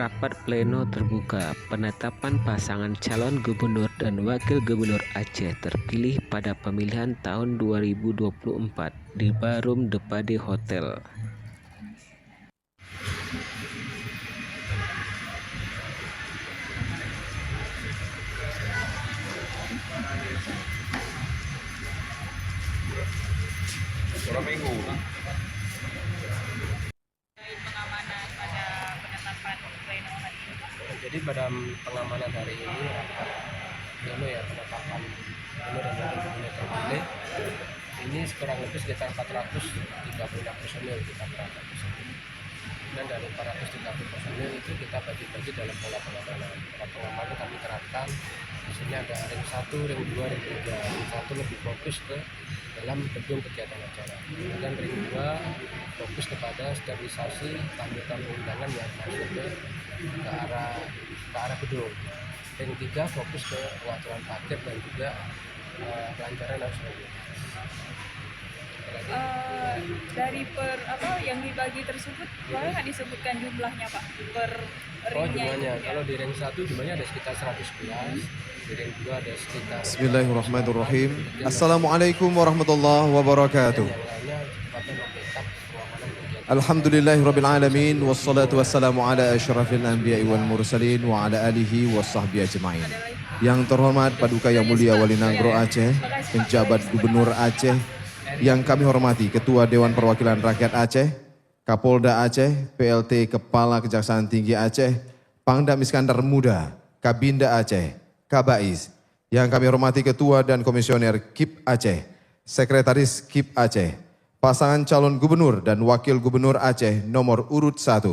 Rapat pleno terbuka penetapan pasangan calon gubernur dan wakil gubernur Aceh terpilih pada pemilihan tahun 2024 di Barum Depade Hotel. Pengamanan pada penetapan pleno hari ini. Jadi pada pengamanan hari ini pleno ya penetapan gubernur dan wakil gubernur terpilih ini kurang lebih sekitar 436 personil kita berangkat ke sini. Dan dari 430 personil itu kita bagi-bagi dalam pola pengamanan. Pola pengamanan kami terapkan di sini ada ring 1, ring 2, ring 3. Ring 1 lebih fokus ke dalam gedung kegiatan acara. Dan ring 2 fokus kepada sterilisasi tamu-tamu undangan yang masuk ke arah gedung. Ring 3 fokus ke pengaturan parkir dan juga kelancaran arus lalu lintas. Dari yang dibagi tersebut, boleh nggak disebutkan jumlahnya Pak? Per ringnya jumlahnya. itu, Kalau di ring 1 jumlahnya ada sekitar 111, di ring 2 ada sekitar. Bismillahirrahmanirrahim. Assalamualaikum warahmatullahi wabarakatuh. Yang lainnya pada membackup pengamanan kegiatan. Alhamdulillahirrabbilalamin. Wassalatu wassalamu ala asyrafil anbiya'i wal mursalin wa ala alihi wasahbihi ajma'in. Yang terhormat Paduka Yang Mulia Wali Nagro Aceh, penjabat Gubernur Aceh, yang kami hormati Ketua Dewan Perwakilan Rakyat Aceh, Kapolda Aceh, PLT Kepala Kejaksaan Tinggi Aceh, Pangdam Iskandar Muda, Kabinda Aceh, Kabais, yang kami hormati Ketua dan Komisioner KIP Aceh, Sekretaris KIP Aceh, pasangan calon gubernur dan wakil gubernur Aceh nomor urut 1,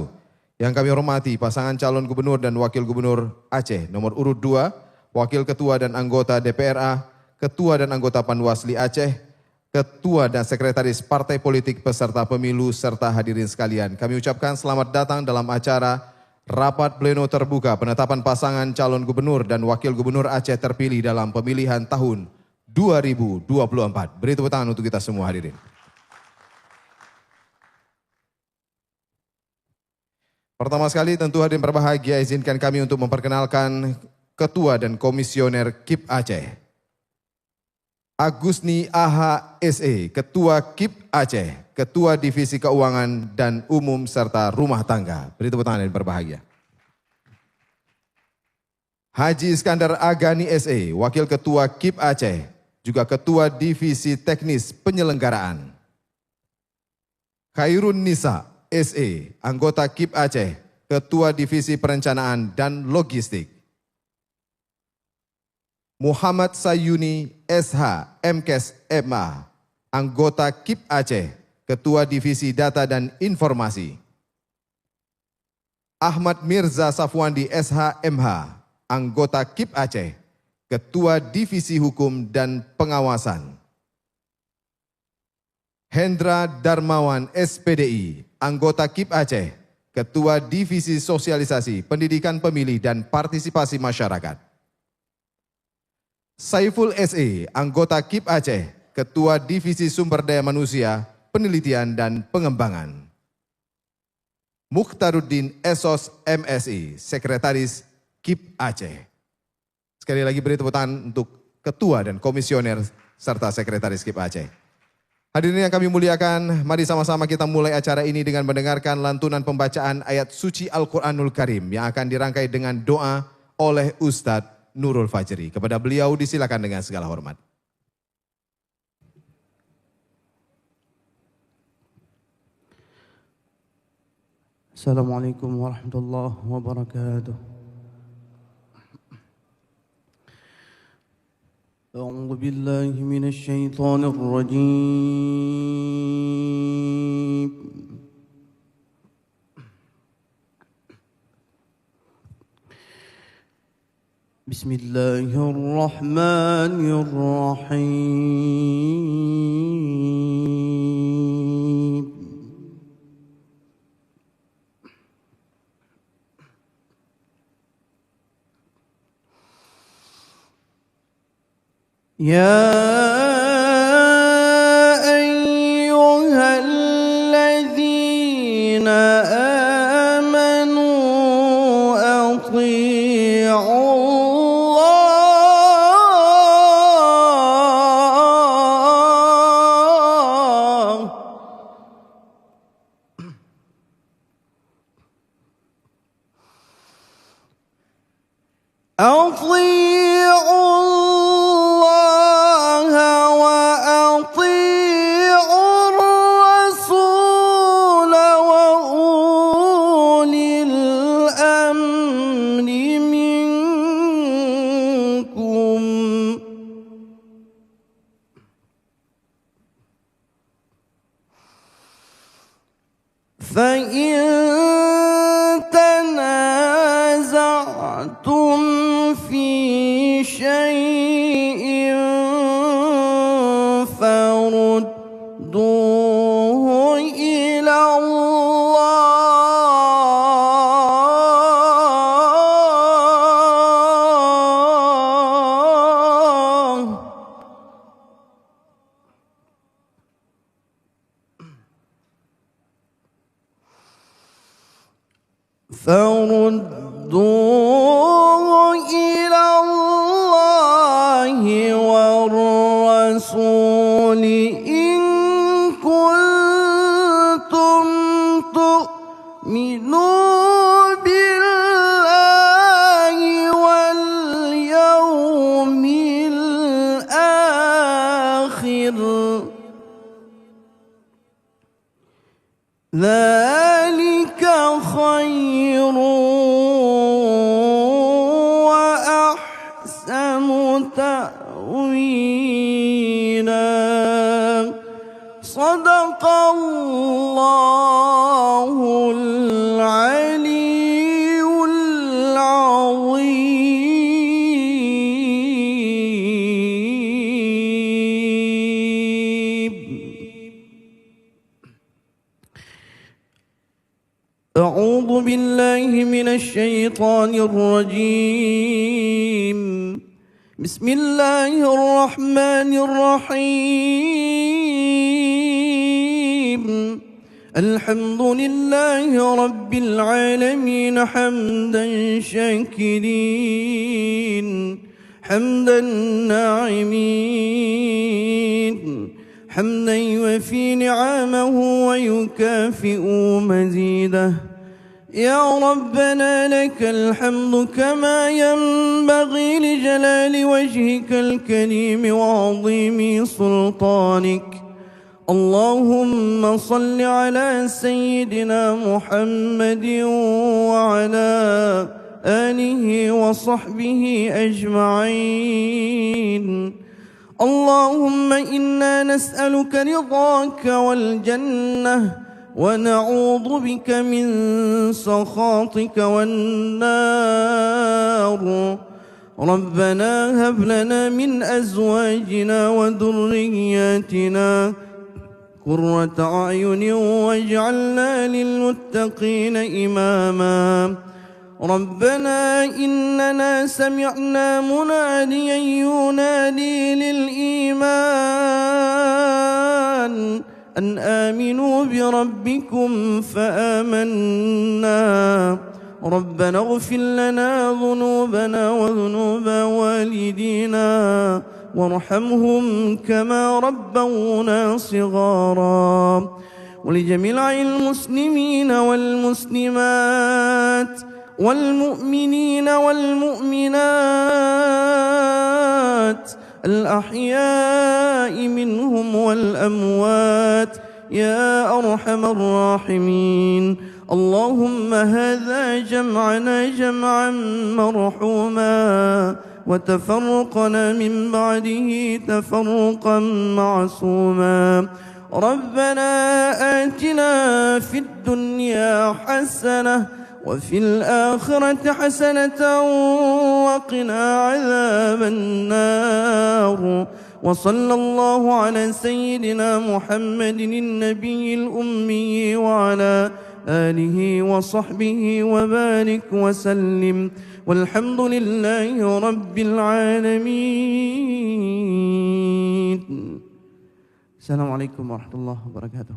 yang kami hormati pasangan calon gubernur dan wakil gubernur Aceh nomor urut 2, wakil ketua dan anggota DPRA, ketua dan anggota Panwasli Aceh, Ketua dan Sekretaris Partai Politik peserta pemilu serta hadirin sekalian. Kami ucapkan selamat datang dalam acara Rapat Pleno Terbuka penetapan pasangan calon gubernur dan wakil gubernur Aceh terpilih dalam pemilihan tahun 2024. Beri tepuk tangan untuk kita semua hadirin. Pertama sekali tentu hadirin berbahagia izinkan kami untuk memperkenalkan Ketua dan Komisioner KIP Aceh. Agusni AH SE, Ketua KIP Aceh, Ketua Divisi Keuangan dan Umum serta Rumah Tangga. Beri tepuk tangan yang berbahagia. Haji Iskandar Agani SE, Wakil Ketua KIP Aceh, juga Ketua Divisi Teknis Penyelenggaraan. Khairun Nisa SE, anggota KIP Aceh, Ketua Divisi Perencanaan dan Logistik. Muhammad Sayuni SH MKes MA, anggota KIP Aceh, Ketua Divisi Data dan Informasi. Ahmad Mirza Safwandi SH MH, anggota KIP Aceh, Ketua Divisi Hukum dan Pengawasan. Hendra Darmawan SPDI, anggota KIP Aceh, Ketua Divisi Sosialisasi, Pendidikan Pemilih dan Partisipasi Masyarakat. Saiful SE, anggota KIP Aceh, Ketua Divisi Sumber Daya Manusia, Penelitian dan Pengembangan. Mukhtaruddin Esos MSI, Sekretaris KIP Aceh. Sekali lagi beri tepuk tangan untuk Ketua dan Komisioner serta Sekretaris KIP Aceh. Hadirin yang kami muliakan, mari sama-sama kita mulai acara ini dengan mendengarkan lantunan pembacaan ayat suci Al-Quranul Karim yang akan dirangkai dengan doa oleh Ustadz Nurul Fajri. Kepada beliau disilakan dengan segala hormat. Assalamualaikum warahmatullahi wabarakatuh. أعوذ بالله من الشيطان الرجيم. بسم الله الرحمن الرحيم يا أيها الذين آمنوا أطيعوا الله وأطيعوا الرسول وأولي الأمر منكم فإن تنازعتم في شيء فردوه إلى الله والرسول إن كنتم تؤمنون بالله واليوم الآخر ذلك خير وأحسن تأويلا صدق الله العلي العظيم أعوذ بالله من الشيطان الرجيم بسم الله الرحمن الرحيم الحمد لله رب العالمين حمدا شاكرين حمدا ناعمين حمدا يوفي نعمه ويكافئ مزيده يا ربنا لك الحمد كما ينبغي لجلال وجهك الكريم وعظيم سلطانك اللهم صل على سيدنا محمد وعلى آله وصحبه أجمعين اللهم إنا نسألك رضاك والجنة ونعوذ بك من سخطك والنار ربنا هب لنا من أزواجنا وذرياتنا قرة أعين واجعلنا للمتقين إماما ربنا إننا سمعنا مناديا ينادي للإيمان أن آمنوا بربكم فآمنا ربنا اغفر لنا ذنوبنا وذنوب والدينا وارحمهم كما ربونا صغارا ولجميع المسلمين والمسلمات والمؤمنين والمؤمنات الأحياء منهم والأموات يا أرحم الراحمين اللهم هذا جمعنا جمعا مرحوما وتفرقنا من بعده تفرقا معصوما ربنا آتنا في الدنيا حسنة وفي الآخرة حسنة وقنا عذاب النار. وصلى الله على سيدنا محمد النبي الأمي وعلى آله وصحبه وبارك وسلم، والحمد لله رب العالمين. السلام عليكم ورحمة الله وبركاته.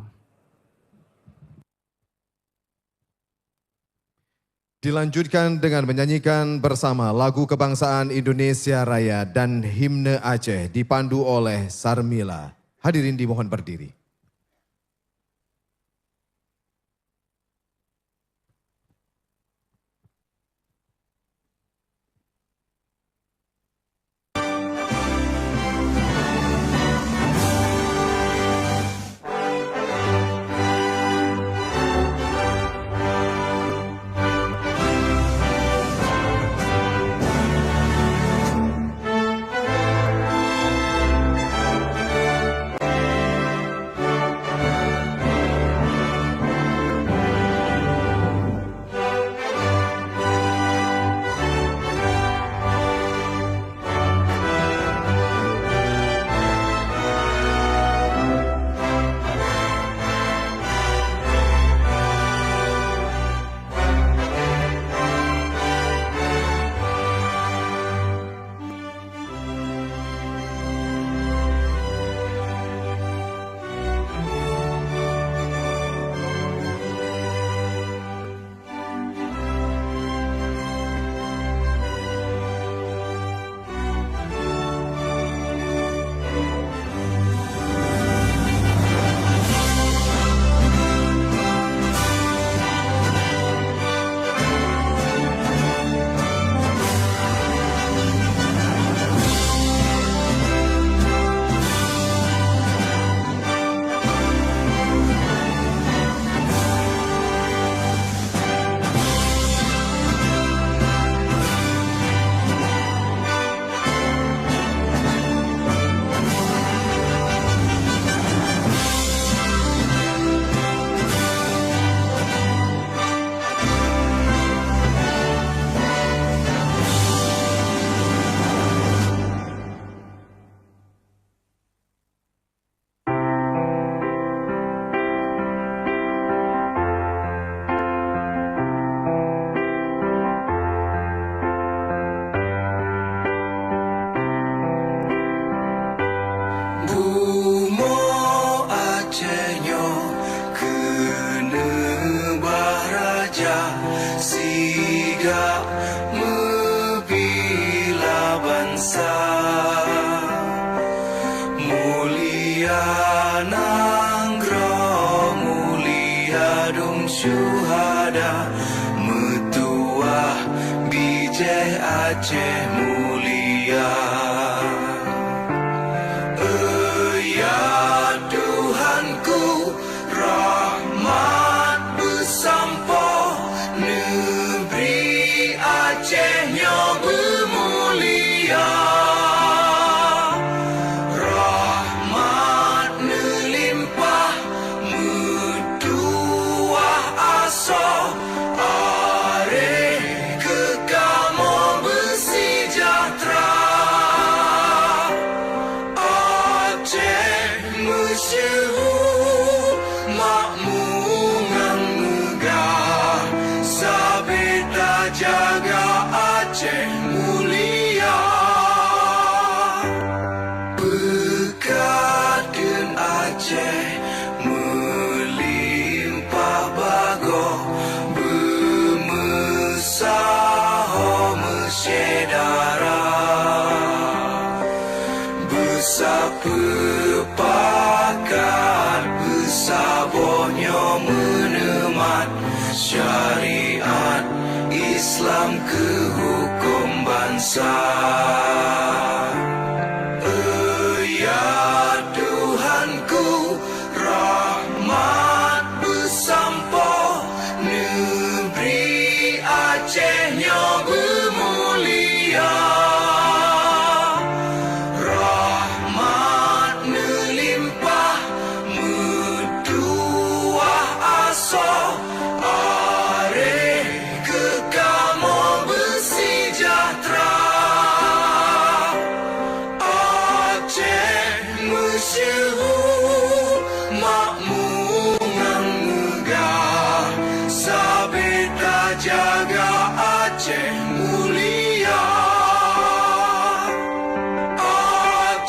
Dilanjutkan dengan menyanyikan bersama lagu kebangsaan Indonesia Raya dan himne Aceh dipandu oleh Sarmila. Hadirin dimohon berdiri. Syuhada Metuah Bijih Aceh mulia. Ya Tuhanku, rahmat bersampo, negeri Acehnya bermulia. Rahmat melimpah, metuah asa, areh kekamu bersejahtera. Aceh masyhur makmungan megah, sabita jaga Aceh mulia. Berkatun Aceh melimpah bago, bermesah mesyedara, bersapepakat bersabohnya menemat syariat Islam ke hukum bangsa. Ya Tuhanku, rahmat bersampo, negeri Acehnya bermulia. Rahmat melimpah, metuah asa, areh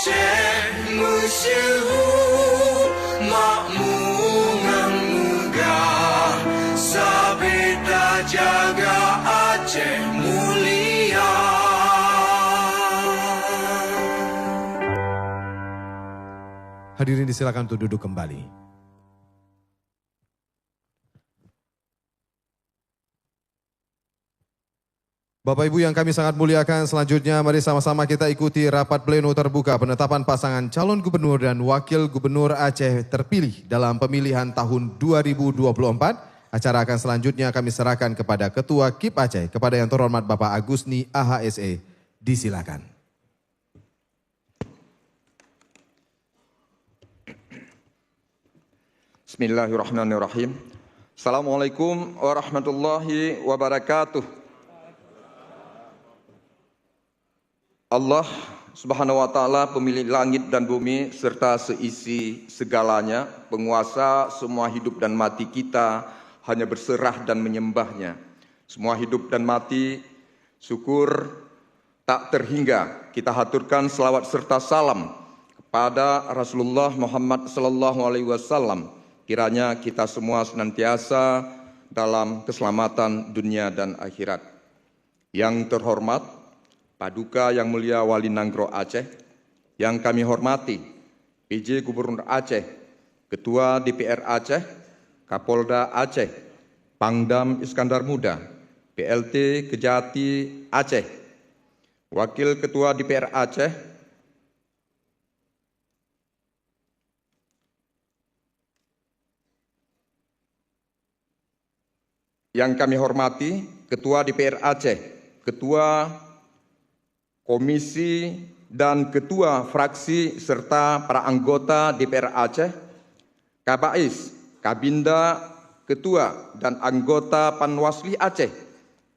Aceh masyhur makmungan megah, sabeda jaga Aceh mulia. Hadirin disilakan untuk duduk kembali. Bapak Ibu yang kami sangat muliakan, selanjutnya mari sama-sama kita ikuti rapat pleno terbuka penetapan pasangan calon gubernur dan wakil gubernur Aceh terpilih dalam pemilihan tahun 2024. Acara akan selanjutnya kami serahkan kepada Ketua KIP Aceh, kepada yang terhormat Bapak Agusni AHSE. Disilakan. Bismillahirrahmanirrahim. Assalamualaikum warahmatullahi wabarakatuh. Allah Subhanahu wa Ta'ala, pemilik langit dan bumi serta seisi segalanya, penguasa semua hidup dan mati kita, hanya berserah dan menyembahnya. Semua hidup dan mati, syukur tak terhingga kita haturkan selawat serta salam kepada Rasulullah Muhammad sallallahu alaihi wasallam. Kiranya kita semua senantiasa dalam keselamatan dunia dan akhirat. Yang terhormat Paduka Yang Mulia Wali Nanggro Aceh, yang kami hormati PJ Gubernur Aceh, Ketua DPR Aceh, Kapolda Aceh, Pangdam Iskandar Muda, PLT Kejati Aceh, Wakil Ketua DPR Aceh, yang kami hormati Ketua DPR Aceh, Ketua Komisi dan Ketua Fraksi serta para anggota DPR Aceh, Kabais, Kabinda, Ketua dan anggota Panwasli Aceh,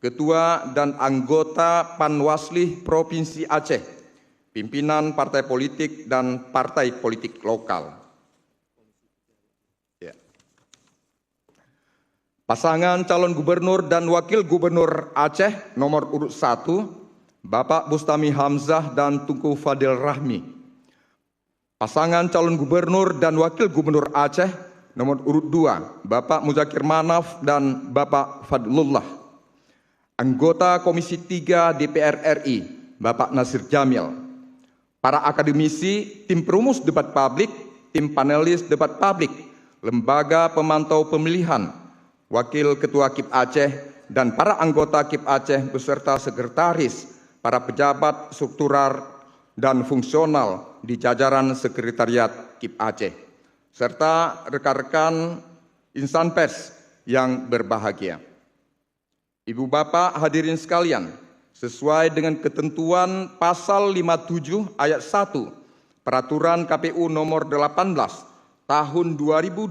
Ketua dan anggota Panwasli Provinsi Aceh, pimpinan partai politik dan partai politik lokal. Pasangan calon gubernur dan wakil gubernur Aceh nomor urut 1, Bapak Bustami Hamzah dan Tunku Fadil Rahmi. Pasangan calon gubernur dan wakil gubernur Aceh nomor urut 2, Bapak Muzakir Manaf dan Bapak Fadlullah. Anggota Komisi 3 DPR RI, Bapak Nasir Jamil. Para akademisi, tim perumus debat publik, tim panelis debat publik, lembaga pemantau pemilihan, Wakil Ketua KIP Aceh, dan para anggota KIP Aceh beserta sekretaris, para pejabat struktural dan fungsional di jajaran Sekretariat KIP Aceh, serta rekan-rekan insan pers yang berbahagia. Ibu Bapak hadirin sekalian, sesuai dengan ketentuan pasal 57 ayat 1 Peraturan KPU nomor 18 tahun 2024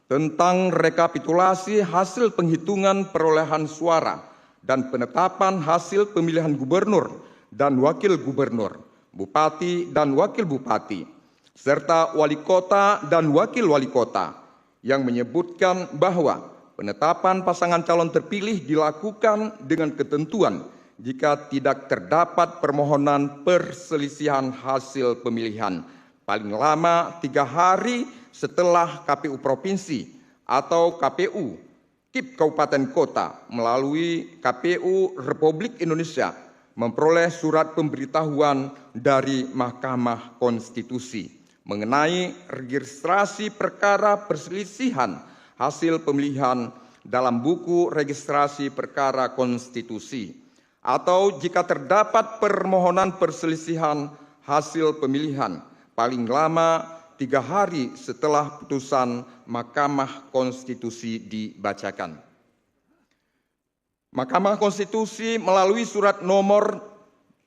tentang rekapitulasi hasil penghitungan perolehan suara dan penetapan hasil pemilihan gubernur dan wakil gubernur, bupati dan wakil bupati, serta wali kota dan wakil wali kota, yang menyebutkan bahwa penetapan pasangan calon terpilih dilakukan dengan ketentuan jika tidak terdapat permohonan perselisihan hasil pemilihan paling lama 3 hari setelah KPU Provinsi atau KPU KIP Kabupaten Kota melalui KPU Republik Indonesia memperoleh surat pemberitahuan dari Mahkamah Konstitusi mengenai registrasi perkara perselisihan hasil pemilihan dalam buku registrasi perkara konstitusi, atau jika terdapat permohonan perselisihan hasil pemilihan paling lama 3 hari setelah putusan Mahkamah Konstitusi dibacakan. Mahkamah Konstitusi melalui surat nomor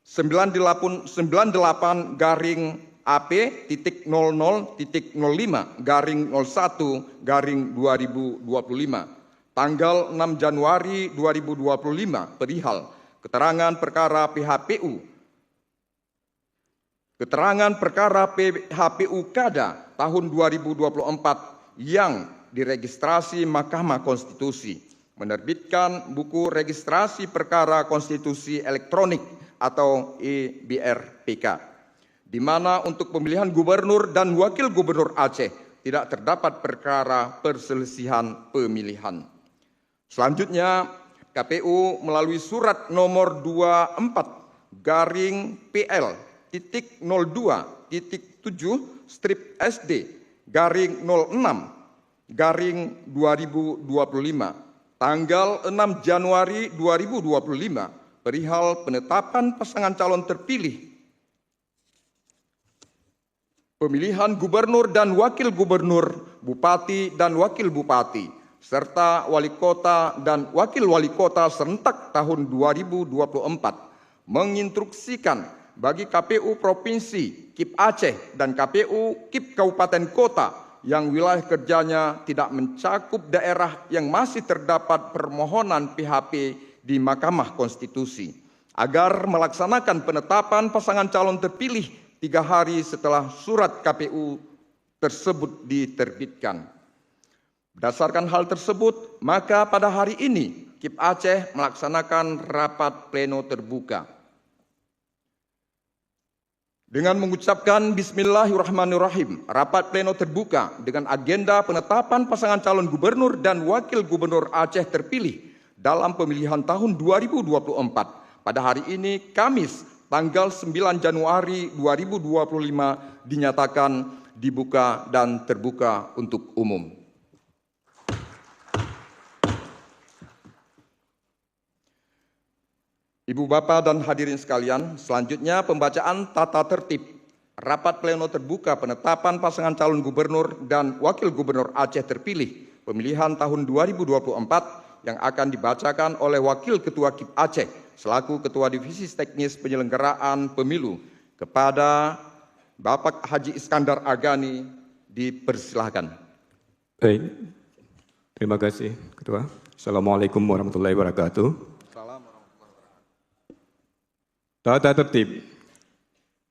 98-AP.00.05-01-2025 tanggal 6 Januari 2025 perihal keterangan perkara PHPU. Keterangan perkara PHPU Kada tahun 2024 yang diregistrasi Mahkamah Konstitusi menerbitkan buku registrasi perkara konstitusi elektronik atau EBRPK di mana untuk pemilihan gubernur dan wakil gubernur Aceh tidak terdapat perkara perselisihan pemilihan. Selanjutnya, KPU melalui surat nomor 24-02-SD/06/2025 tanggal 6 Januari 2025 perihal penetapan pasangan calon terpilih pemilihan gubernur dan wakil gubernur, bupati dan wakil bupati, serta wali kota dan wakil wali kota serentak tahun 2024 menginstruksikan bagi KPU Provinsi KIP Aceh dan KPU KIP Kabupaten Kota yang wilayah kerjanya tidak mencakup daerah yang masih terdapat permohonan PHP di Mahkamah Konstitusi agar melaksanakan penetapan pasangan calon terpilih 3 hari setelah surat KPU tersebut diterbitkan. Berdasarkan hal tersebut, maka pada hari ini KIP Aceh melaksanakan rapat pleno terbuka. Dengan mengucapkan Bismillahirrahmanirrahim, rapat pleno terbuka dengan agenda penetapan pasangan calon gubernur dan wakil gubernur Aceh terpilih dalam pemilihan tahun 2024. Pada hari ini, Kamis, tanggal 9 Januari 2025 dinyatakan dibuka dan terbuka untuk umum. Ibu Bapak dan hadirin sekalian, selanjutnya pembacaan tata tertib rapat pleno terbuka penetapan pasangan calon gubernur dan wakil gubernur Aceh terpilih pemilihan tahun 2024 yang akan dibacakan oleh Wakil Ketua KIP Aceh selaku Ketua Divisi Teknis Penyelenggaraan Pemilu. Kepada Bapak Haji Iskandar Agani dipersilahkan. Baik, terima kasih Ketua. Assalamualaikum warahmatullahi wabarakatuh. Tata tertib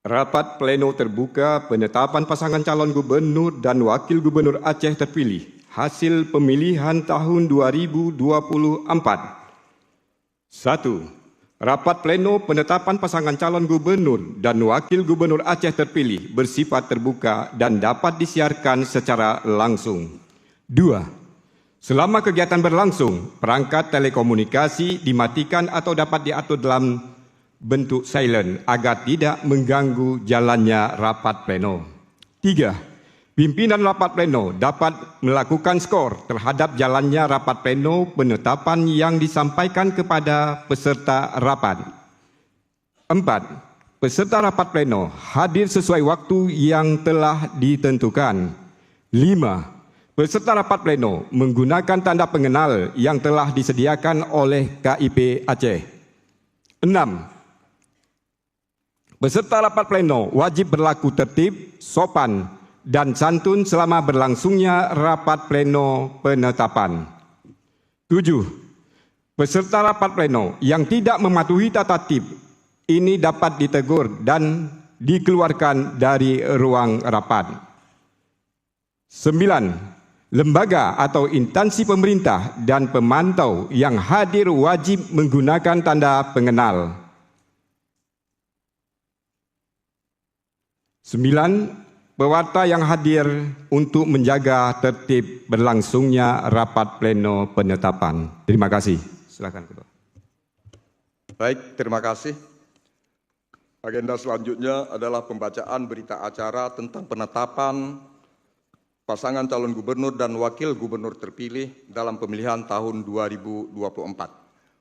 rapat pleno terbuka penetapan pasangan calon gubernur dan wakil gubernur Aceh terpilih hasil pemilihan tahun 2024. 1. Rapat pleno penetapan pasangan calon gubernur dan wakil gubernur Aceh terpilih bersifat terbuka dan dapat disiarkan secara langsung. 2. Selama kegiatan berlangsung, perangkat telekomunikasi dimatikan atau dapat diatur dalam bentuk silent agar tidak mengganggu jalannya rapat pleno. 3. Pimpinan rapat pleno dapat melakukan skor terhadap jalannya rapat pleno penetapan yang disampaikan kepada peserta rapat. 4. Peserta rapat pleno hadir sesuai waktu yang telah ditentukan. 5. Peserta rapat pleno menggunakan tanda pengenal yang telah disediakan oleh KIP Aceh. 6. Peserta rapat pleno wajib berlaku tertib, sopan, dan santun selama berlangsungnya rapat pleno penetapan. 7. Peserta rapat pleno yang tidak mematuhi tata tertib ini dapat ditegur dan dikeluarkan dari ruang rapat. 9. Lembaga atau instansi pemerintah dan pemantau yang hadir wajib menggunakan tanda pengenal. 9. Pewarta yang hadir untuk menjaga tertib berlangsungnya rapat pleno penetapan. Terima kasih. Silakan Ketua. Baik, terima kasih. Agenda selanjutnya adalah pembacaan berita acara tentang penetapan pasangan calon gubernur dan wakil gubernur terpilih dalam pemilihan tahun 2024.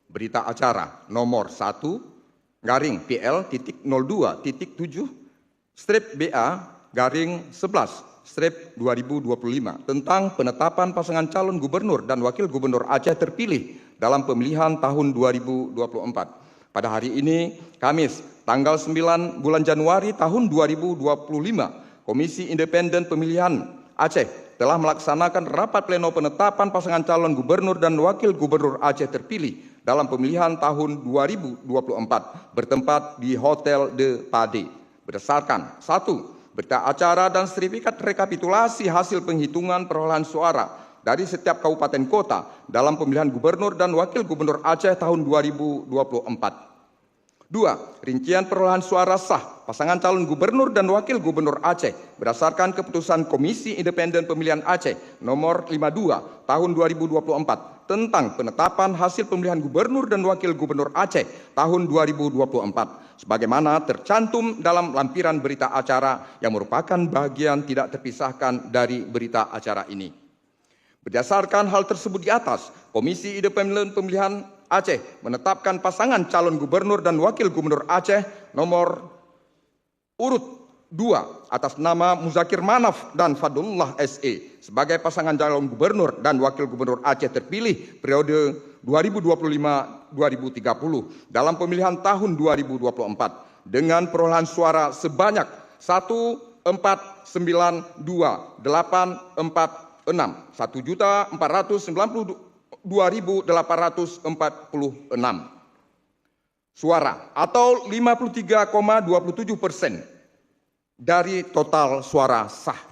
Berita acara nomor 1-PL.02-7/BA/11/2025 tentang penetapan pasangan calon gubernur dan wakil gubernur Aceh terpilih dalam pemilihan tahun 2024. Pada hari ini, Kamis, tanggal 9 bulan Januari tahun 2025, Komisi Independen Pemilihan Aceh telah melaksanakan rapat pleno penetapan pasangan calon gubernur dan wakil gubernur Aceh terpilih dalam pemilihan tahun 2024 bertempat di Hotel de Pade. Berdasarkan 1. Berita acara dan sertifikat rekapitulasi hasil penghitungan perolehan suara dari setiap kabupaten kota dalam pemilihan gubernur dan wakil gubernur Aceh tahun 2024. 2. Rincian perolehan suara sah pasangan calon gubernur dan wakil gubernur Aceh berdasarkan keputusan Komisi Independen Pemilihan Aceh nomor 52 tahun 2024 tentang penetapan hasil pemilihan gubernur dan wakil gubernur Aceh tahun 2024 sebagaimana tercantum dalam lampiran berita acara yang merupakan bagian tidak terpisahkan dari berita acara ini. Berdasarkan hal tersebut di atas, Komisi Independen Pemilihan Aceh menetapkan pasangan calon gubernur dan wakil gubernur Aceh nomor urut 2 atas nama Muzakir Manaf dan Fadlullah SE sebagai pasangan calon gubernur dan wakil gubernur Aceh terpilih periode 2025-2030 dalam pemilihan tahun 2024 dengan perolehan suara sebanyak 1.496.846 suara atau 53,27% dari total suara sah.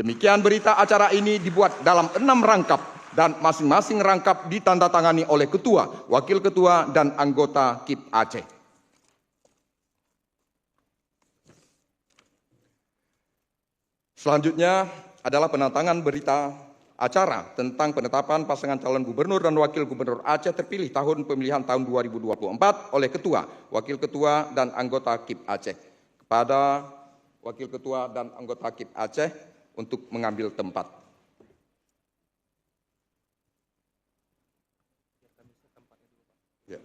Demikian berita acara ini dibuat dalam 6 rangkap dan masing-masing rangkap ditandatangani oleh ketua, wakil ketua, dan anggota KIP Aceh. Selanjutnya adalah penandatangan berita acara tentang penetapan pasangan calon gubernur dan wakil gubernur Aceh terpilih tahun pemilihan tahun 2024 oleh ketua, wakil ketua, dan anggota KIP Aceh. Kepada wakil ketua dan anggota KIP Aceh untuk mengambil tempat. Ya.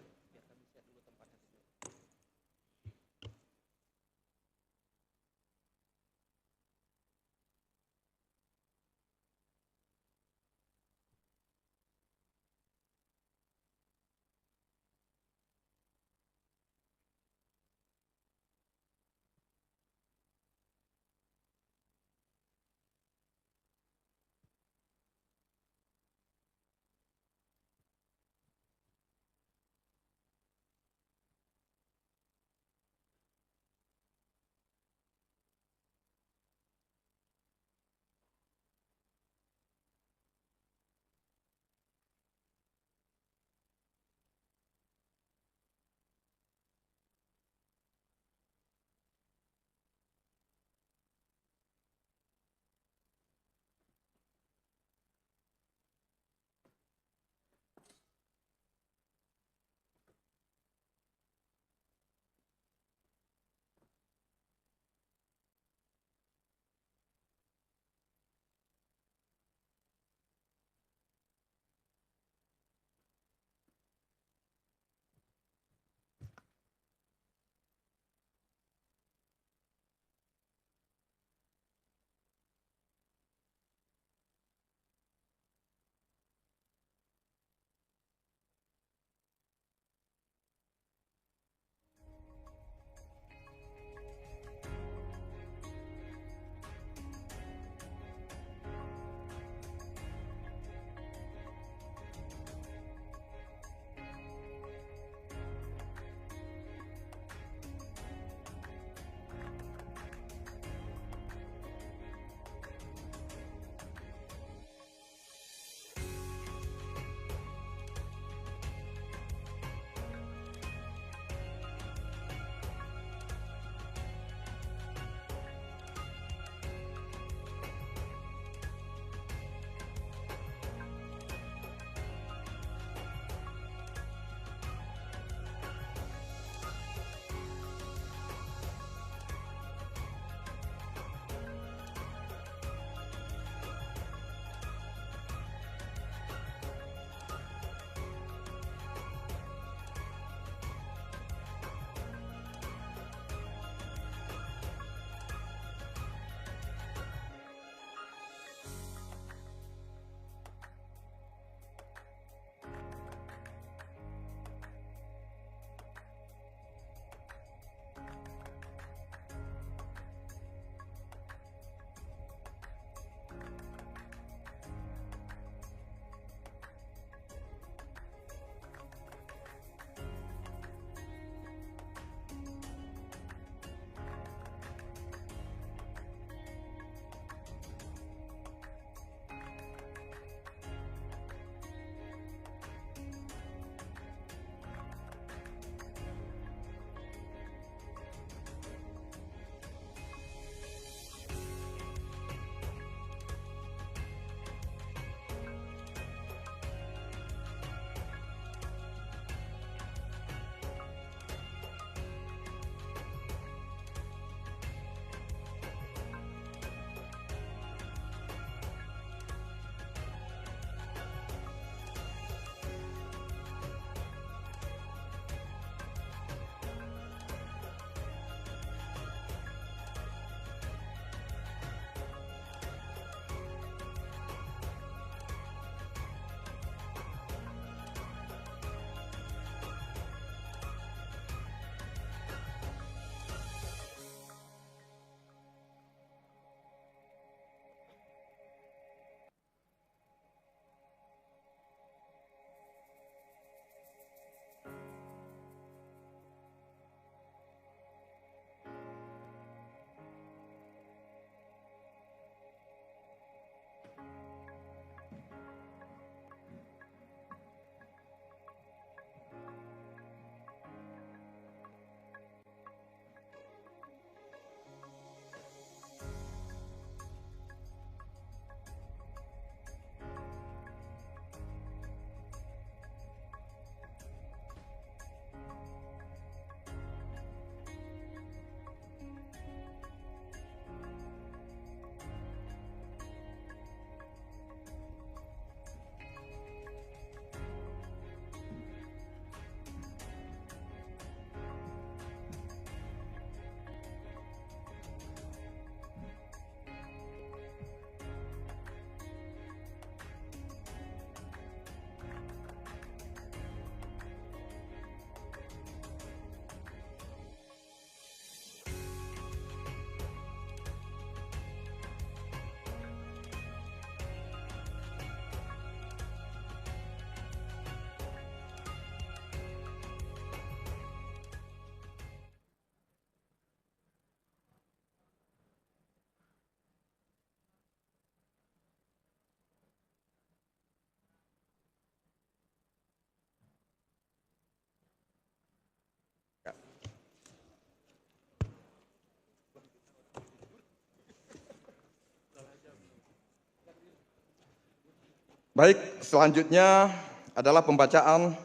Baik, selanjutnya adalah pembacaan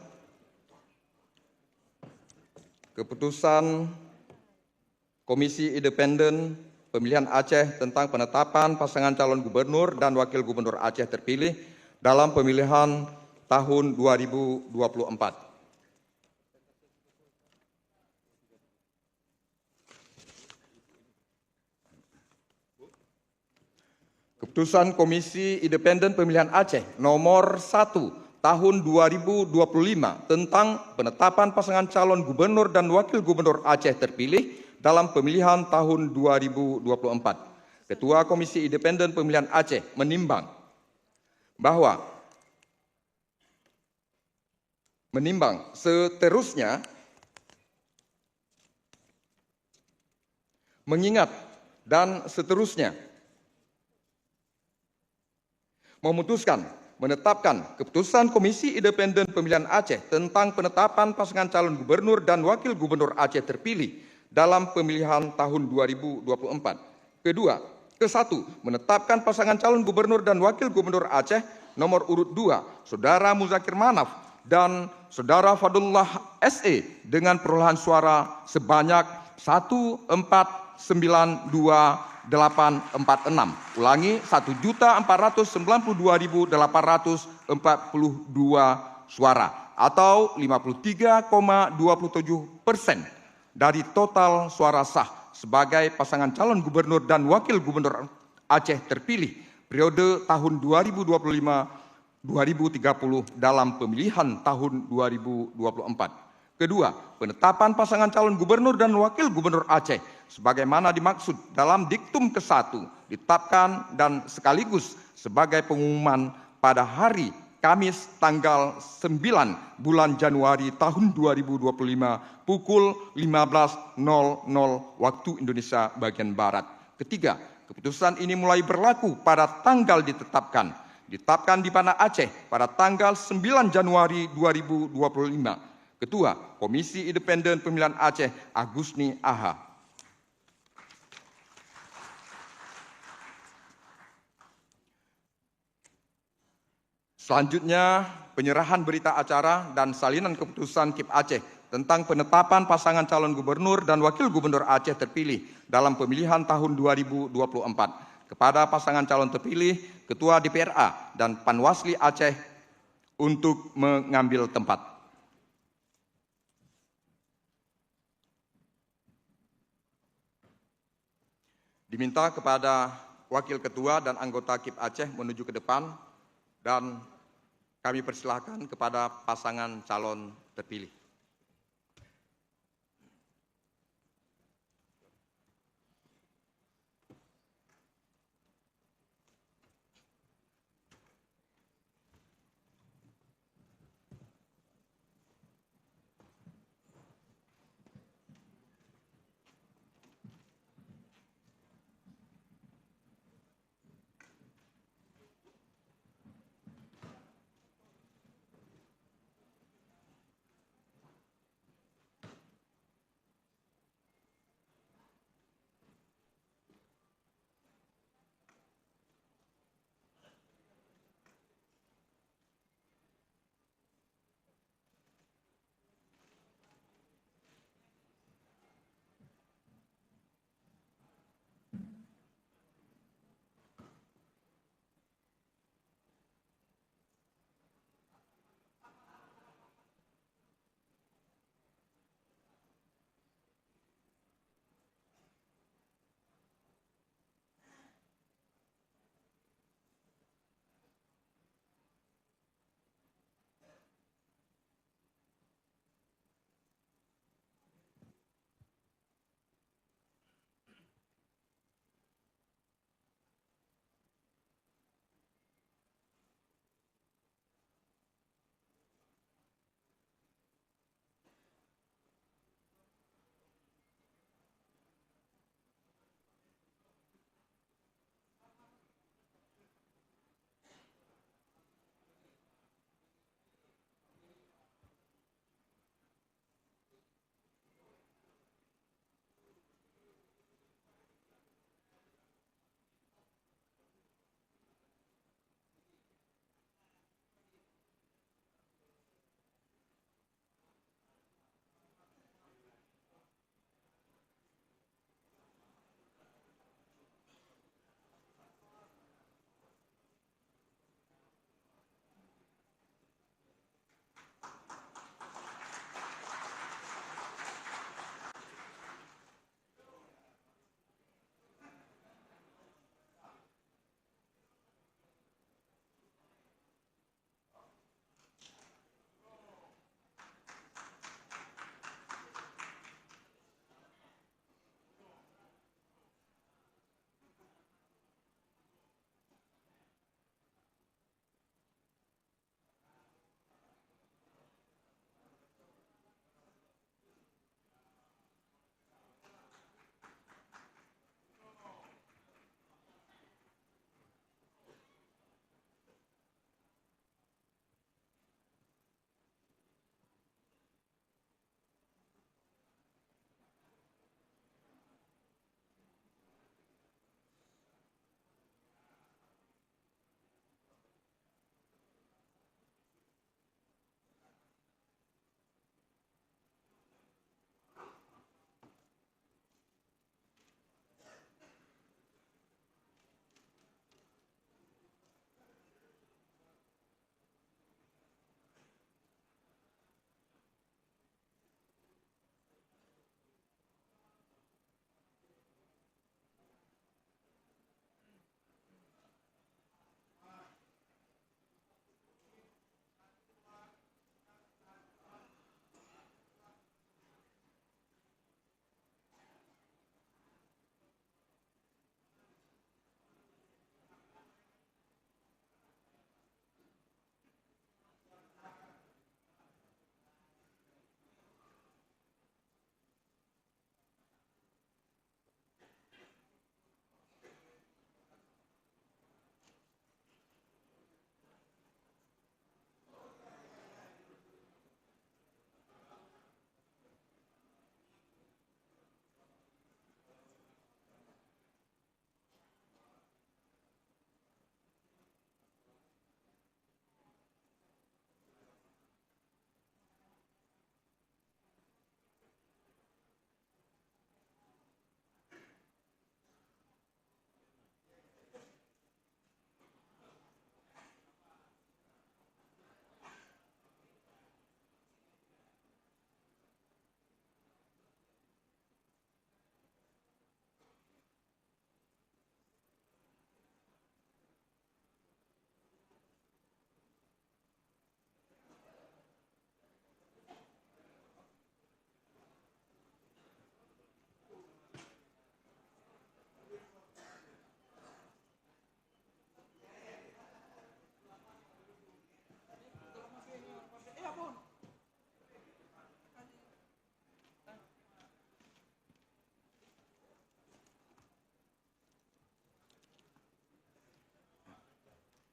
keputusan Komisi Independen Pemilihan Aceh tentang penetapan pasangan calon gubernur dan wakil gubernur Aceh terpilih dalam pemilihan tahun 2024. Keputusan Komisi Independen Pemilihan Aceh nomor 1 tahun 2025 tentang penetapan pasangan calon gubernur dan wakil gubernur Aceh terpilih dalam pemilihan tahun 2024. Ketua Komisi Independen Pemilihan Aceh menimbang seterusnya mengingat dan seterusnya memutuskan menetapkan keputusan Komisi Independen Pemilihan Aceh tentang penetapan pasangan calon gubernur dan wakil gubernur Aceh terpilih dalam pemilihan tahun 2024. Ke-1, menetapkan pasangan calon gubernur dan wakil gubernur Aceh nomor urut 2, Saudara Muzakir Manaf dan Saudara Fadullah SE dengan perolehan suara sebanyak 1492846. Ulangi, 1.492.842 suara atau 53,27% dari total suara sah sebagai pasangan calon gubernur dan wakil gubernur Aceh terpilih periode tahun 2025-2030 dalam pemilihan tahun 2024. Kedua, penetapan pasangan calon gubernur dan wakil gubernur Aceh sebagaimana dimaksud dalam diktum ke-1 ditetapkan dan sekaligus sebagai pengumuman pada hari Kamis tanggal 9 bulan Januari tahun 2025 pukul 15.00 waktu Indonesia bagian Barat. Ketiga, keputusan ini mulai berlaku pada tanggal ditetapkan di Banda Aceh pada tanggal 9 Januari 2025. Ketua Komisi Independen Pemilihan Aceh Agusni Aha. Selanjutnya, penyerahan berita acara dan salinan keputusan KIP Aceh tentang penetapan pasangan calon gubernur dan wakil gubernur Aceh terpilih dalam pemilihan tahun 2024. Kepada pasangan calon terpilih, Ketua DPRA dan Panwasli Aceh untuk mengambil tempat. Diminta kepada Wakil Ketua dan anggota KIP Aceh menuju ke depan dan kami persilahkan kepada pasangan calon terpilih.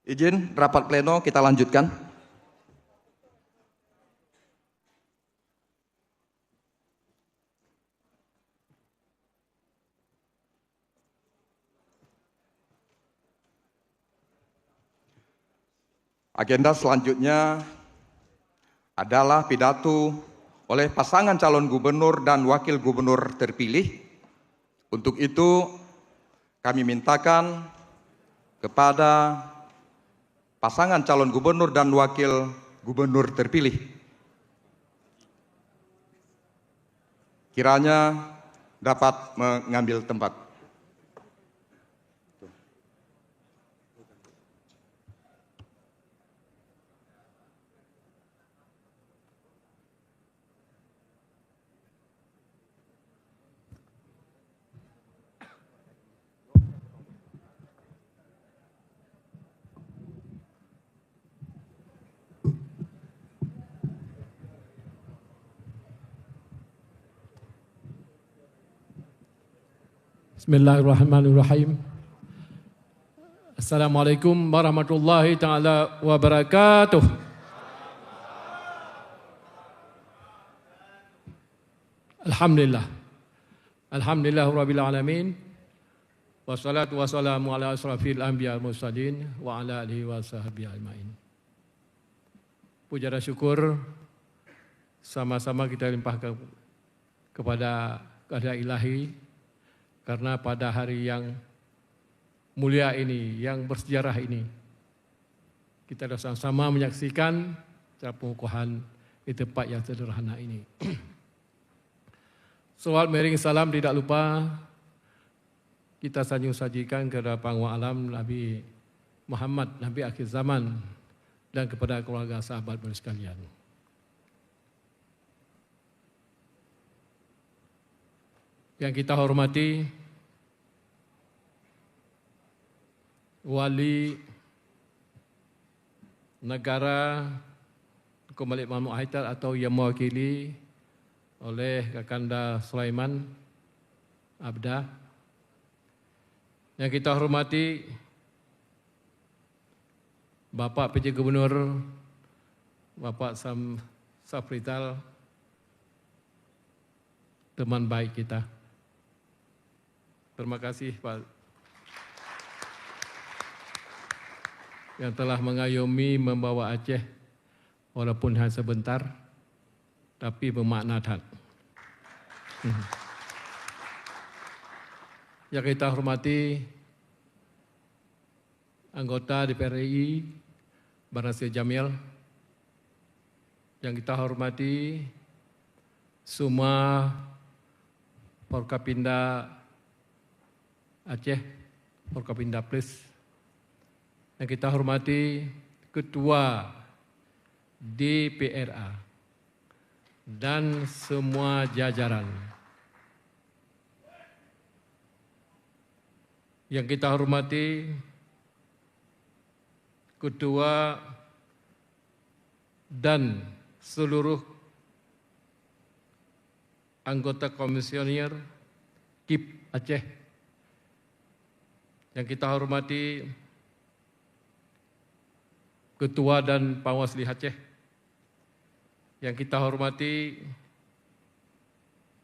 Izin rapat pleno kita lanjutkan. Agenda selanjutnya adalah pidato oleh pasangan calon gubernur dan wakil gubernur terpilih. Untuk itu kami mintakan kepada pasangan calon gubernur dan wakil gubernur terpilih kiranya dapat mengambil tempat. Bismillahirrahmanirrahim. Assalamualaikum warahmatullahi taala wabarakatuh. Alhamdulillah. Alhamdulillahirabbil alamin. Wassalatu wassalamu ala asrafil anbiya wal mursalin wa ala alihi wa sahbihi ajmain. Puja dan syukur sama-sama kita limpahkan kepada kepada Ilahi. Karena pada hari yang mulia ini, yang bersejarah ini, kita sudah sama-sama menyaksikan cara pengukuhan di tempat yang sederhana ini. Salawat miring salam tidak lupa kita sajikan kepada pangwa alam Nabi Muhammad, Nabi akhir zaman, dan kepada keluarga sahabat sekalian. Yang kita hormati Wali Negara Tunku Malik Mahmud Haidar atau yang mewakili oleh Kakanda Sulaiman Abda. Yang kita hormati Bapak PJ Gubernur Bapak Sam Safrital, teman baik kita. Terima kasih Pak yang telah mengayomi membawa Aceh walaupun hanya sebentar tapi bermakna hat. Yang kita hormati anggota DPR RI Barnasir Jamil, yang kita hormati semua Forkapinda Aceh, Forkapinda Plus, yang kita hormati Ketua DPRA dan semua jajaran. Yang kita hormati Ketua dan seluruh anggota komisioner KIP Aceh. Yang kita hormati Ketua dan Panwasli Aceh. Yang kita hormati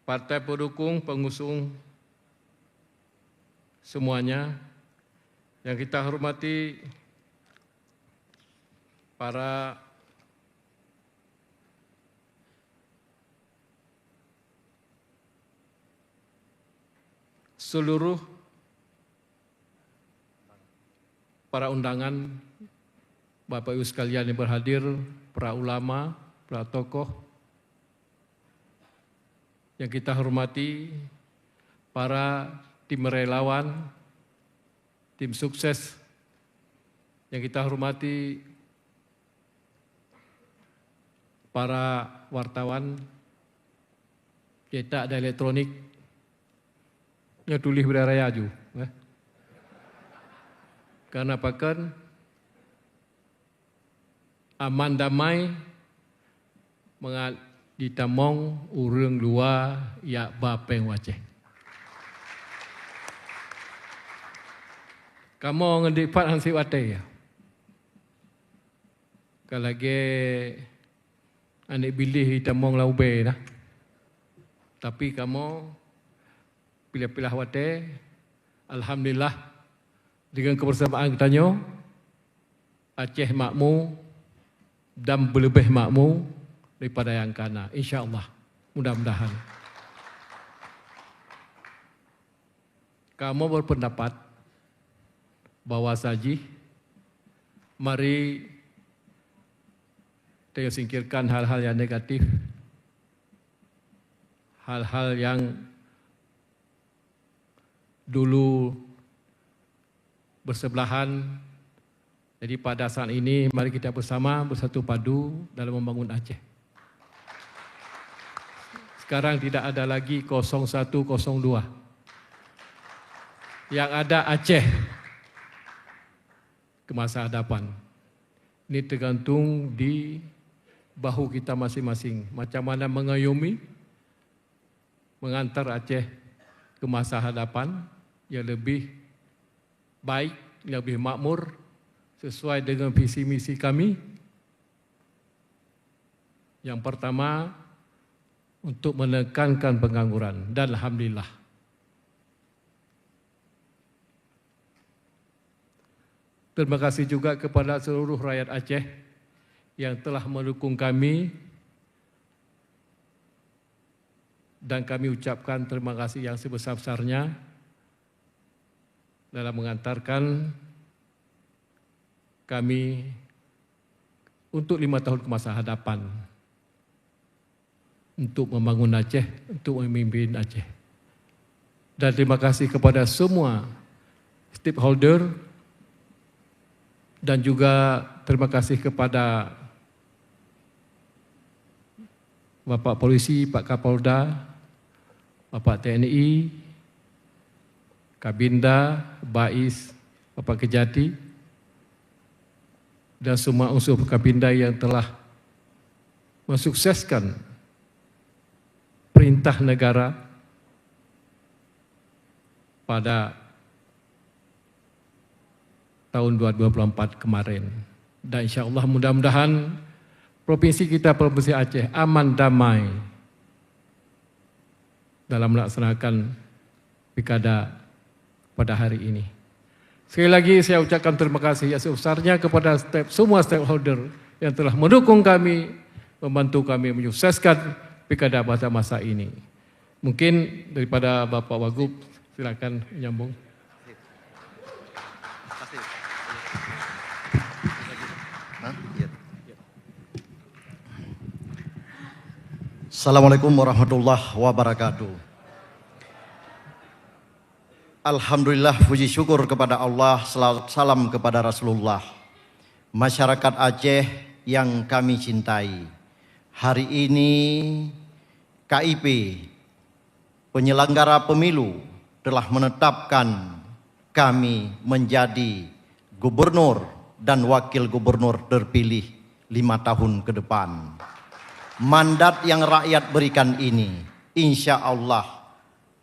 partai pendukung, pengusung semuanya. Yang kita hormati para seluruh para undangan, Bapak Ibu sekalian yang berhadir, para ulama, para tokoh, yang kita hormati, para tim relawan, tim sukses, yang kita hormati, para wartawan, cetak dan elektronik, yang tulis beraya ju. Karena pakan aman damai ditamong urang lua ya bapeng waceh. Kamu ngedik pat hansi wate ya. Kalau lagi anak bilih hitamong laube nah. Tapi kamu pilih-pilih wate, alhamdulillah dengan kebersamaan kita Aceh makmur dan berlebih makmur daripada yang kana. InsyaAllah, mudah-mudahan. Kamu berpendapat bahwa saji, mari kita singkirkan hal-hal yang negatif, hal-hal yang dulu bersebelahan. Jadi pada saat ini mari kita bersama bersatu padu dalam membangun Aceh. Sekarang tidak ada lagi 0102. Yang ada Aceh ke masa hadapan. Ini tergantung di bahu kita masing-masing. Macam mana mengayomi, mengantar Aceh ke masa hadapan yang lebih baik, lebih makmur, sesuai dengan visi misi kami. Yang pertama, untuk menekankan pengangguran, dan alhamdulillah. Terima kasih juga kepada seluruh rakyat Aceh yang telah mendukung kami, dan kami ucapkan terima kasih yang sebesar-besarnya dalam mengantarkan kami untuk 5 tahun ke masa hadapan, untuk membangun Aceh, untuk memimpin Aceh. Dan terima kasih kepada semua stakeholder, dan juga terima kasih kepada Bapak Polisi, Pak Kapolda, Bapak TNI, Kabinda, Bais, Bapak Kejati, dan semua unsur Kabinda yang telah mensukseskan perintah negara pada tahun 2024 kemarin. Dan insya Allah mudah-mudahan provinsi kita, Provinsi Aceh, aman damai dalam melaksanakan pilkada pada hari ini. Sekali lagi saya ucapkan terima kasih yang sebesarnya kepada semua stakeholder yang telah mendukung kami, membantu kami menyukseskan pilkada pada masa ini. Mungkin daripada Bapak Wagub, silakan menyambung. Assalamualaikum warahmatullahi wabarakatuh. Alhamdulillah, puji syukur kepada Allah, salam kepada Rasulullah. Masyarakat Aceh yang kami cintai, hari ini KIP, penyelenggara pemilu, telah menetapkan kami menjadi gubernur dan wakil gubernur terpilih 5 tahun ke depan. Mandat yang rakyat berikan ini, insya Allah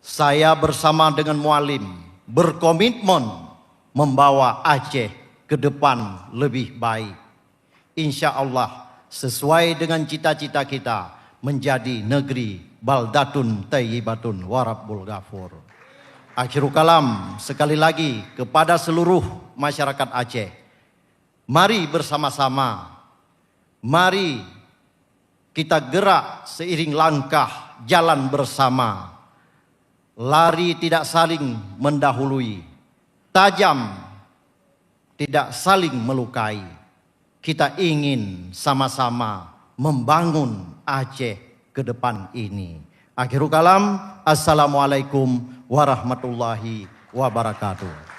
saya bersama dengan Mualim berkomitmen membawa Aceh ke depan lebih baik. Insya Allah sesuai dengan cita-cita kita menjadi negeri baldatun thayyibatun warabbul ghafur. Akhirul kalam, sekali lagi kepada seluruh masyarakat Aceh, mari bersama-sama, mari kita gerak seiring langkah jalan bersama. Lari tidak saling mendahului, tajam tidak saling melukai. Kita ingin sama-sama membangun Aceh ke depan ini. Akhirul kalam, assalamualaikum warahmatullahi wabarakatuh.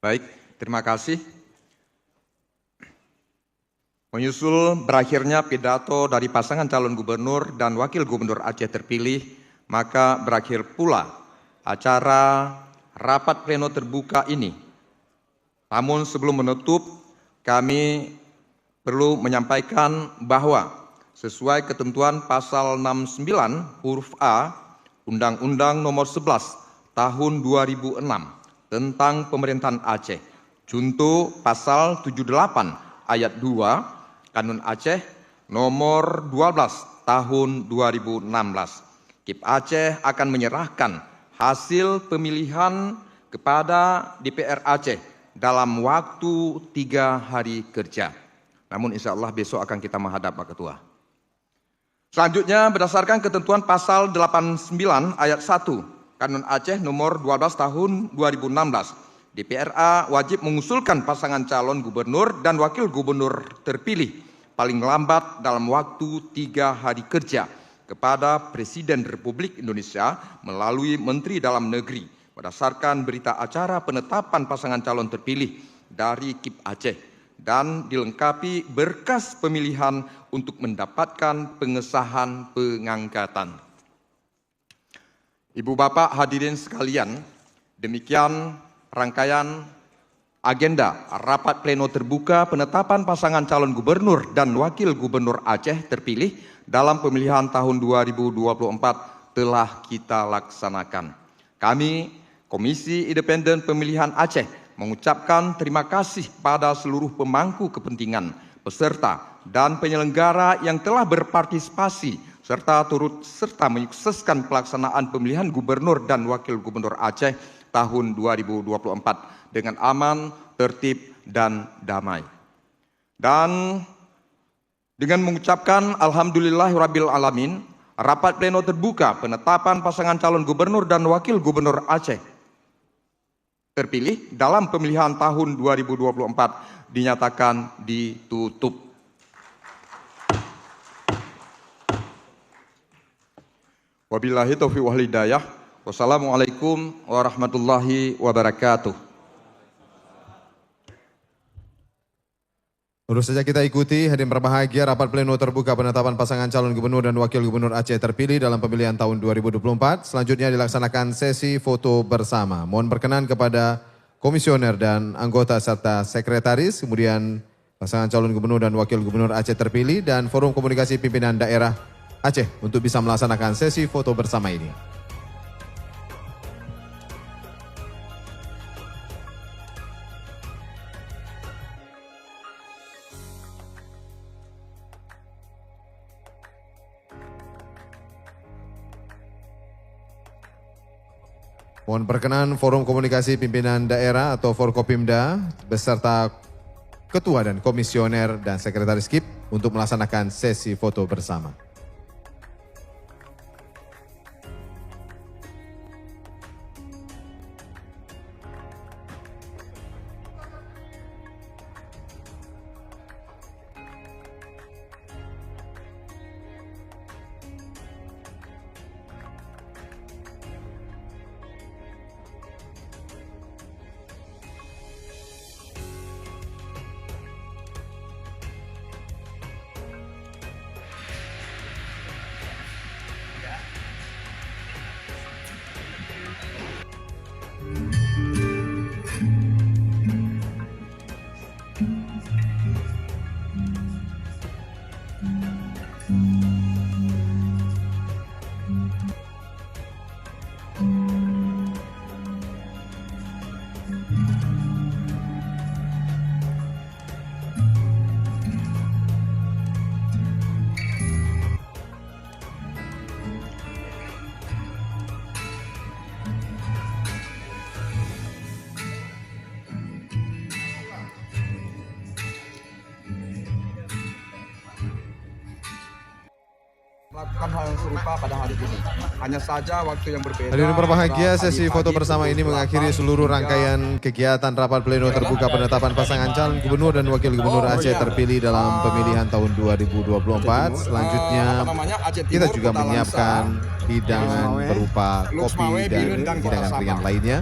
Baik, terima kasih. Menyusul berakhirnya pidato dari pasangan calon gubernur dan wakil gubernur Aceh terpilih, maka berakhir pula acara rapat pleno terbuka ini. Namun sebelum menutup, kami perlu menyampaikan bahwa sesuai ketentuan pasal 69 huruf A Undang-Undang Nomor 11 Tahun 2006 tentang Pemerintahan Aceh, junto pasal 78 ayat 2 Kanun Aceh Nomor 12 Tahun 2016. KIP Aceh akan menyerahkan hasil pemilihan kepada DPR Aceh dalam waktu 3 hari kerja. Namun insya Allah besok akan kita menghadap Pak Ketua. Selanjutnya berdasarkan ketentuan pasal 89 ayat 1 Kanun Aceh nomor 12 tahun 2016, DPRA wajib mengusulkan pasangan calon gubernur dan wakil gubernur terpilih paling lambat dalam waktu 3 hari kerja kepada Presiden Republik Indonesia melalui Menteri Dalam Negeri berdasarkan berita acara penetapan pasangan calon terpilih dari KIP Aceh dan dilengkapi berkas pemilihan untuk mendapatkan pengesahan pengangkatan. Ibu Bapak hadirin sekalian, demikian rangkaian agenda rapat pleno terbuka penetapan pasangan calon gubernur dan wakil gubernur Aceh terpilih dalam pemilihan tahun 2024 telah kita laksanakan. Kami, Komisi Independen Pemilihan Aceh, mengucapkan terima kasih pada seluruh pemangku kepentingan, peserta, dan penyelenggara yang telah berpartisipasi serta turut serta menyukseskan pelaksanaan pemilihan gubernur dan wakil gubernur Aceh tahun 2024 dengan aman, tertib, dan damai. Dan dengan mengucapkan alhamdulillahirabbil alamin, rapat pleno terbuka penetapan pasangan calon gubernur dan wakil gubernur Aceh terpilih dalam pemilihan tahun 2024 dinyatakan ditutup. Wabillahi taufiq wal hidayah. Wassalamualaikum warahmatullahi wabarakatuh. Terus saja kita ikuti hadirin berbahagia rapat pleno terbuka penetapan pasangan calon gubernur dan wakil gubernur Aceh terpilih dalam pemilihan tahun 2024. Selanjutnya dilaksanakan sesi foto bersama. Mohon berkenan kepada komisioner dan anggota serta sekretaris, kemudian pasangan calon gubernur dan wakil gubernur Aceh terpilih dan forum komunikasi pimpinan daerah Aceh untuk bisa melaksanakan sesi foto bersama ini. Mohon berkenan forum komunikasi pimpinan daerah atau Forkopimda beserta ketua dan komisioner dan sekretaris KIP untuk melaksanakan sesi foto bersama. Melakukan hal yang serupa pada hari ini. Hanya saja waktu yang berbeda. Hadirin berbahagia, sesi foto bersama ini mengakhiri seluruh rangkaian kegiatan rapat pleno terbuka penetapan pasangan calon gubernur dan wakil gubernur Aceh terpilih dalam pemilihan tahun 2024. Selanjutnya kita juga menyiapkan hidangan berupa kopi dan hidangan ringan lainnya.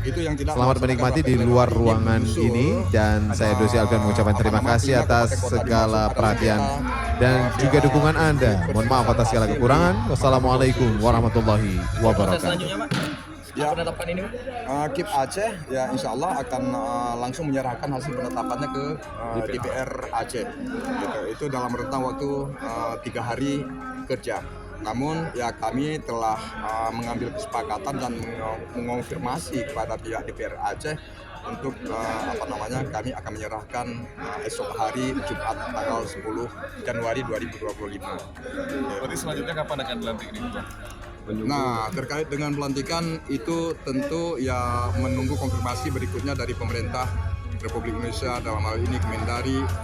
Selamat menikmati di luar ruangan ini dan saya Dosi Alfian mengucapkan terima kasih atas segala perhatian dan juga dukungan Anda. Mohon maaf atas segala kekurangan. Wassalamualaikum warahmatullahi wabarakatuh. Ya, penetapan ini? KIP Aceh ya insya Allah akan langsung menyerahkan hasil penetapannya ke DPR Aceh. Gitu. Itu dalam rentang waktu 3 hari kerja. Namun ya kami telah mengambil kesepakatan dan mengonfirmasi kepada pihak DPR Aceh untuk kami akan menyerahkan esok hari Jumat tanggal 10 Januari 2025. Berarti selanjutnya kapan akan dilantik ini? Nah, terkait dengan pelantikan itu tentu ya menunggu konfirmasi berikutnya dari pemerintah Republik Indonesia, dalam hal ini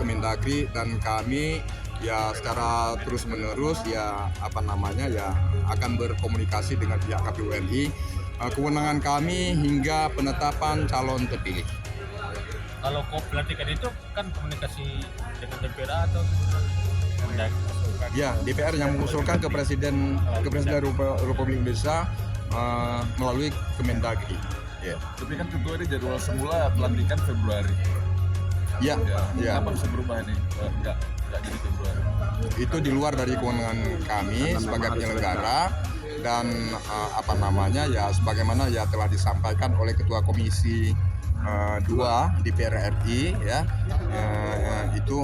Kemendagri, dan kami ya secara terus-menerus ya akan berkomunikasi dengan pihak KPU RI. Kewenangan kami hingga penetapan calon terpilih. Kalau pelantikan itu kan komunikasi dengan DPR atau ya, DPR yang mengusulkan ke Presiden Republik Indonesia melalui Kemendagri. Ya. Tapi kan tentu ini jadwal semula pelantikan Februari. Ya. Kenapa bisa berubah ini? Enggak jadi Februari. Itu di luar dari kewenangan kami sebagai penyelenggara, dan ya sebagaimana ya telah disampaikan oleh Ketua Komisi 2 DPR RI ya, itu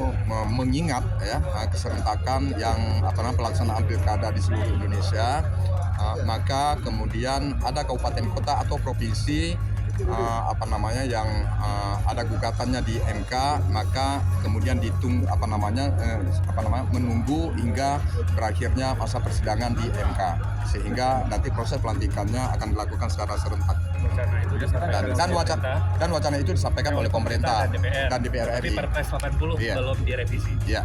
mengingat ya keserentakan yang pelaksanaan pilkada di seluruh Indonesia, maka kemudian ada kabupaten kota atau provinsi yang ada gugatannya di MK, maka kemudian menunggu hingga berakhirnya masa persidangan di MK, sehingga nanti proses pelantikannya akan dilakukan secara serentak. Dan wacana itu disampaikan oleh pemerintah dan DPR RI. Tapi Perpres 80 belum direvisi. Iya.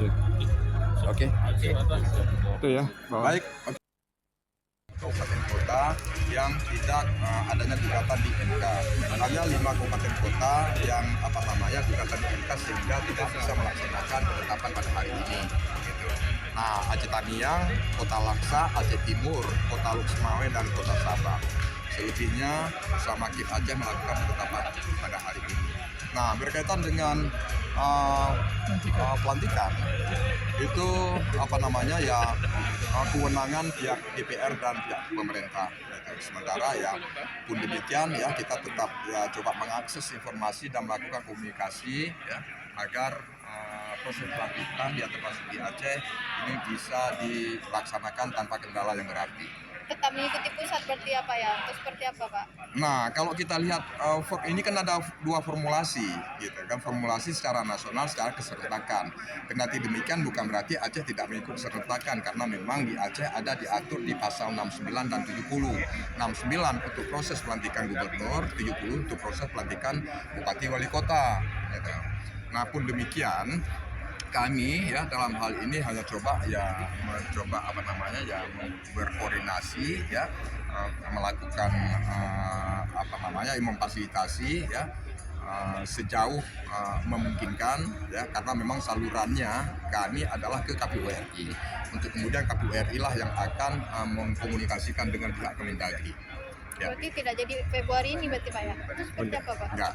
Oke. Itu ya. Baik. Kabupaten kota yang tidak adanya gugatan di MK. Hanya 5 kabupaten kota yang gugatan di MK sehingga tidak bisa melaksanakan penetapan pada hari ini. Gitu. Nah, Aceh Tamiang, Kota Laksa, Aceh Timur, Kota Luxmawe, dan Kota Sabah. Selebihnya bersama KIP Aceh melakukan penetapan pada hari ini. Nah, berkaitan dengan pelantikan itu kewenangan pihak DPR dan pihak pemerintah. Sementara ya pun demikian ya kita tetap ya coba mengakses informasi dan melakukan komunikasi ya agar proses pelantikan ya termasuk di Aceh ini bisa dilaksanakan tanpa kendala yang berarti. Tetap mengikuti pusat berarti apa ya? Atau seperti apa, Pak? Nah, kalau kita lihat ini kan ada 2 formulasi gitu kan, formulasi secara nasional, secara keserentakan. Kendati demikian bukan berarti Aceh tidak mengikuti keserentakan, karena memang di Aceh ada diatur di pasal 69 dan 70. 69 untuk proses pelantikan gubernur, 70 untuk proses pelantikan bupati wali kota gitu. Nah, pun demikian kami ya dalam hal ini hanya mencoba berkoordinasi ya, melakukan memfasilitasi ya sejauh memungkinkan ya, karena memang salurannya kami adalah ke KPU RI, untuk kemudian KPU RI lah yang akan mengkomunikasikan dengan pihak Kemendagri. Ya. Berarti tidak jadi Februari ini berarti Pak ya? Itu seperti apa Pak? Enggak.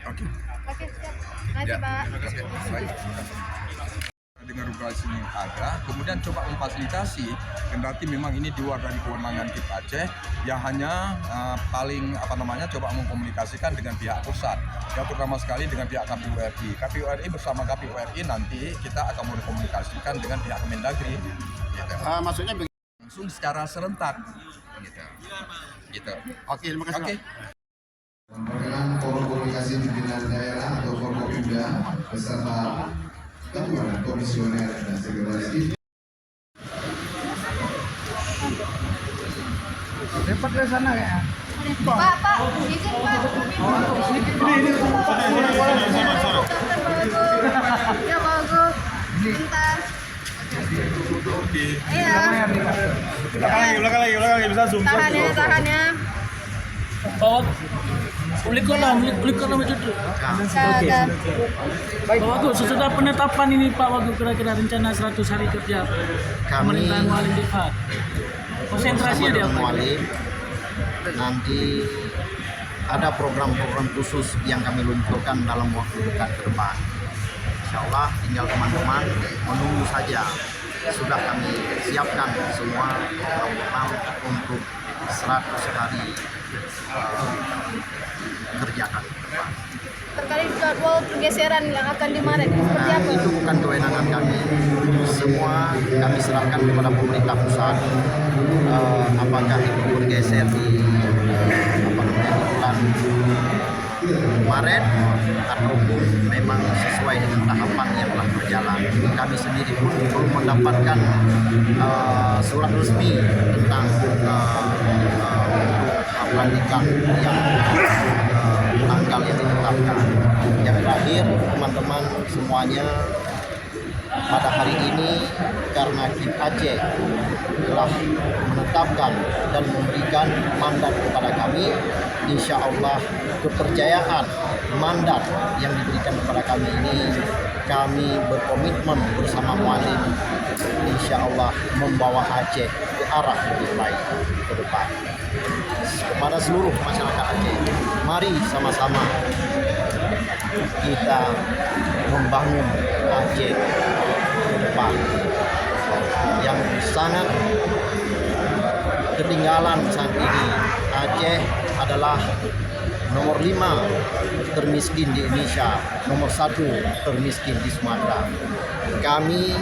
Oke. Oke, siap. Nanti Pak. Baik. Dengan regulasi yang ada, kemudian coba memfasilitasi, kendati memang ini di luar dari kewenangan KIP Aceh, yang hanya coba mengkomunikasikan dengan pihak pusat, ya terutama sekali dengan pihak KPU RI. KPU RI bersama KPU RI nanti kita akan mengkomunikasikan dengan pihak Kemendagri. Gitu. Maksudnya langsung secara serentak. Gitu. Oke, terima kasih. Oke. Perkenaan Forum Komunikasi Pimpinan Daerah atau Forkopimda beserta Ketua Komisioner dan Sekretaris. Cepat ke sana ya. Pak, izin Pak. Ya bagus. Bentar. Iya. Belakang lagi bisa zoom. Tahan ya. Oh, ulikan macam tu. Oke. Pak Wagub, sesudah penetapan ini Pak Wagub, kira-kira rencana 100 hari kerja pemerintahan Mualim Difat. Konsentrasinya di apa? Nanti ada program-program khusus yang kami luncurkan dalam waktu dekat ke depan. Insya Allah tinggal teman-teman menunggu saja. Sudah kami siapkan semua program untuk 100 hari kerja kami. Terkait jadwal pergeseran yang akan di Maret seperti apa? Itu bukan kewenangan kami. Semua kami serahkan kepada pemerintah pusat. Apakah itu bergeser di bulan Maret ataupun memang sesuai dengan tahapan yang telah berjalan. Kami sendiri pun belum mendapatkan surat resmi tentang pelantikan yang tanggal yang ditetapkan. Yang terakhir, teman-teman semuanya, pada hari ini karena KIP Aceh telah menetapkan dan memberikan mandat kepada kami, insya Allah kepercayaan mandat yang diberikan kepada kami ini, kami berkomitmen bersama Mualim insya Allah membawa Aceh ke arah lebih baik ke depan. Kepada seluruh masyarakat Aceh, mari sama-sama kita membangun Aceh ke depan yang sangat ketinggalan saat ini. Aceh adalah nomor 5 termiskin di Indonesia, nomor 1 termiskin di Sumatera. Kami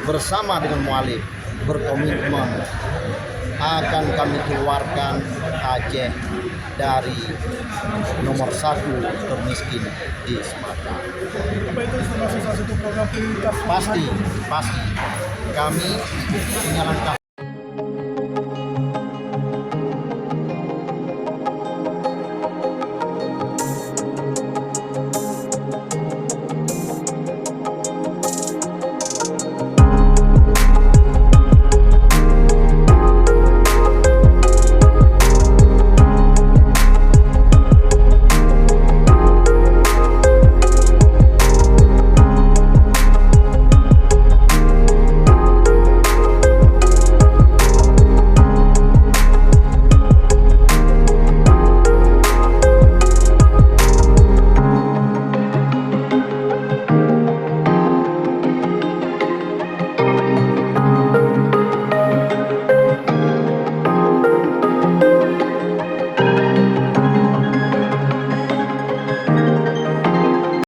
bersama dengan Mualim berkomitmen akan kami keluarkan Aceh dari nomor 1 termiskin di Sumatera. Apa itu salah satu program prioritas? Pasti. Kami punya langkah